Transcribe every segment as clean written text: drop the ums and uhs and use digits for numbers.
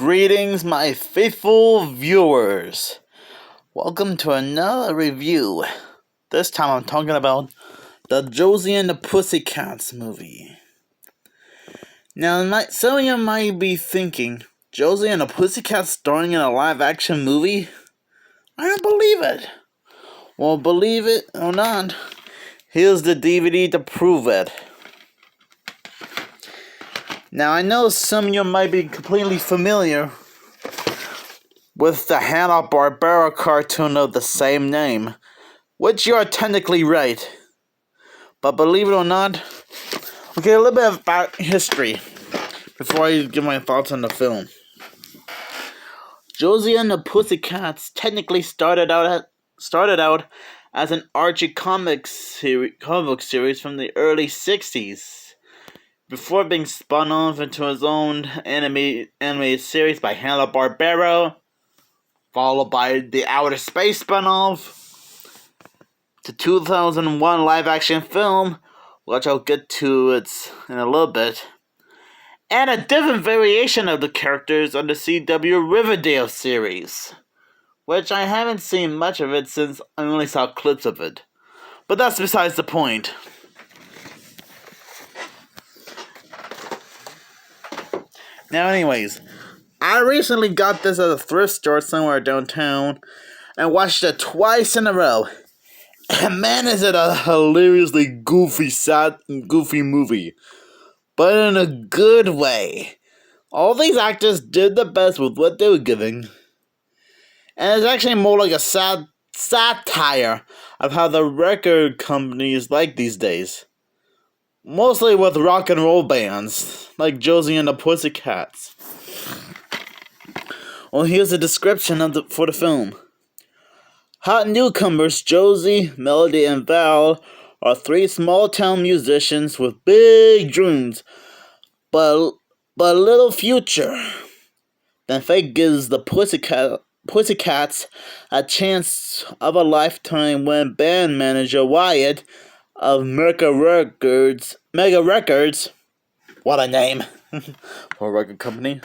Greetings, my faithful viewers. Welcome to another review. This time I'm talking about the Josie and the Pussycats movie. Now, some of you might be thinking, Josie and the Pussycats starring in a live-action movie? I don't believe it. Well, believe it or not, here's the DVD to prove it. Now, I know some of you might be completely familiar with the Hanna-Barbera cartoon of the same name, which you are technically right. But believe it or not, okay, a little bit about history before I give my thoughts on the film. Josie and the Pussycats technically started out as an Archie comic book series from the early 60s. Before being spun off into his own animated series by Hanna-Barbera, followed by the Outer Space spin-off, the 2001 live-action film, which I'll get to in a little bit, and a different variation of the characters on the CW Riverdale series, which I haven't seen much of it since I only saw clips of it. But that's besides the point. Now anyways, I recently got this at a thrift store somewhere downtown and watched it twice in a row. And man, is it a hilariously goofy movie. But in a good way. All these actors did the best with what they were giving. And it's actually more like a satire of how the record companies like these days. Mostly with rock and roll bands, like Josie and the Pussycats. Well, here's a description for the film. Hot newcomers Josie, Melody, and Val are three small-town musicians with big dreams, but little future. Then fate gives the Pussycats a chance of a lifetime when band manager Wyatt of Mega Records, what a name for a record company,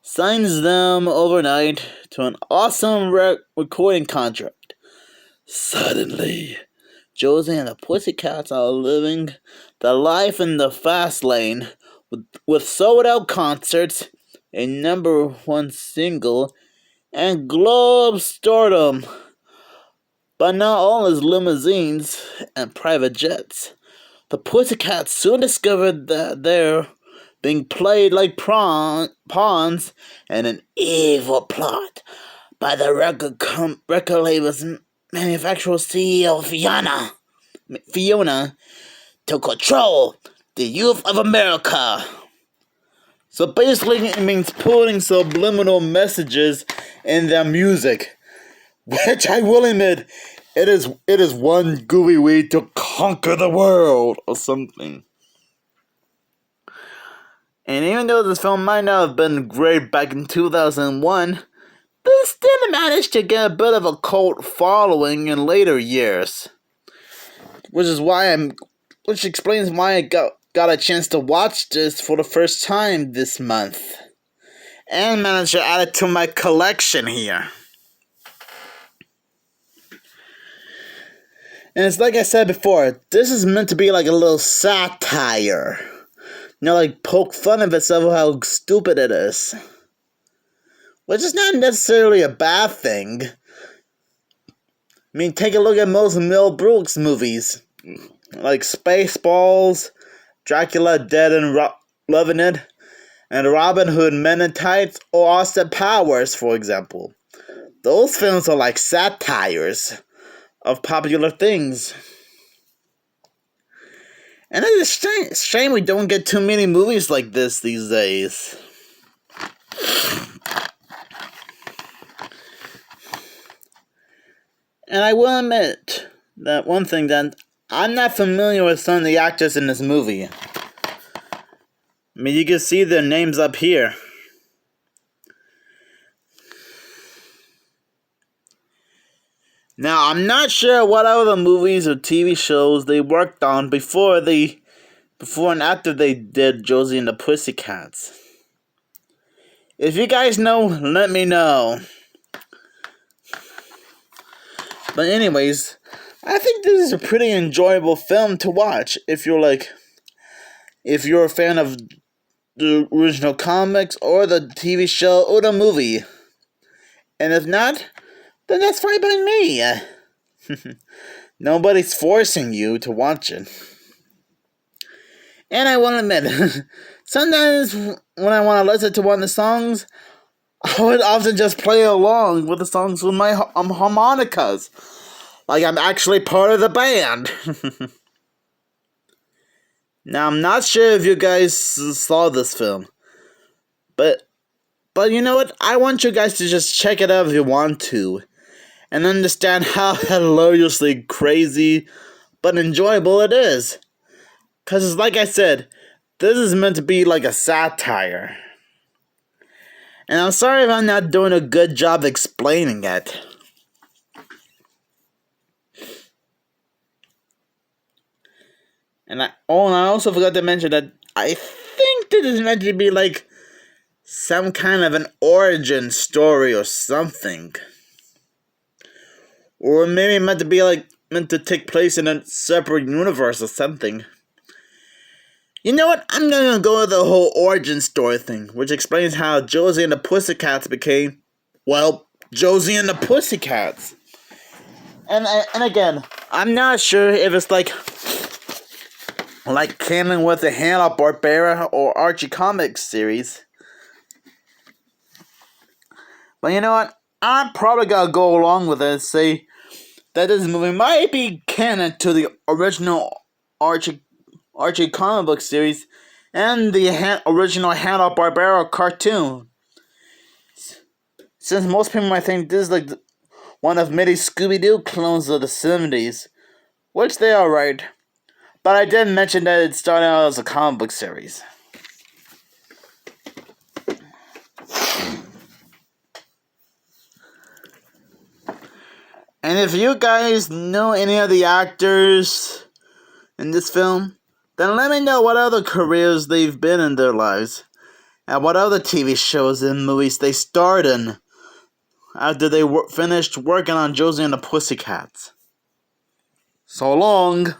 signs them overnight to an awesome recording contract. Suddenly, Josie and the Pussycats are living the life in the fast lane with sold-out concerts, a #1 single, and globe stardom. But not all is limousines and private jets. The Pussycats soon discovered that they're being played like pawns in an evil plot by the record label's manufacturer CEO Fiona to control the youth of America. So basically it means putting subliminal messages in their music, which I will admit, it is one gooey way to conquer the world or something. And even though this film might not have been great back in 2001, this did manage to get a bit of a cult following in later years. Which explains why I got a chance to watch this for the first time this month. And managed to add it to my collection here. And it's like I said before, this is meant to be like a little satire. Like poke fun of itself how stupid it is. Which is not necessarily a bad thing. I mean, take a look at most Mel Brooks movies. Like Spaceballs, Dracula Dead and Loving It, and Robin Hood Men in Tights, or Austin Powers, for example. Those films are like satires of popular things. And it's a shame we don't get too many movies like this these days. And I will admit that one thing, that I'm not familiar with some of the actors in this movie. I mean, you can see their names up here. Now, I'm not sure what other movies or TV shows they worked on before and after they did Josie and the Pussycats. If you guys know, let me know. But anyways, I think this is a pretty enjoyable film to watch if you're a fan of the original comics or the TV show or the movie. And if not, then that's fine by me. Nobody's forcing you to watch it. And I will admit, sometimes when I want to listen to one of the songs, I would often just play along with the songs with my harmonicas. Like I'm actually part of the band. Now, I'm not sure if you guys saw this film. But you know what? I want you guys to just check it out if you want to. And understand how hilariously crazy but enjoyable it is. Because like I said, this is meant to be like a satire. And I'm sorry if I'm not doing a good job explaining it. And I also forgot to mention that I think this is meant to be like some kind of an origin story or something. Or maybe meant to take place in a separate universe or something. You know what? I'm gonna go with the whole origin story thing, which explains how Josie and the Pussycats became, well, Josie and the Pussycats. And again, I'm not sure if it's like canon with the Hanna-Barbera or Archie Comics series. But you know what? I'm probably gonna go along with it and say that this movie might be canon to the original Archie comic book series and the original Hanna-Barbera cartoon. Since most people might think this is like one of many Scooby-Doo clones of the 70s, which they are right. But I did mention that it started out as a comic book series. And if you guys know any of the actors in this film, then let me know what other careers they've been in their lives, and what other TV shows and movies they starred in after they finished working on Josie and the Pussycats. So long!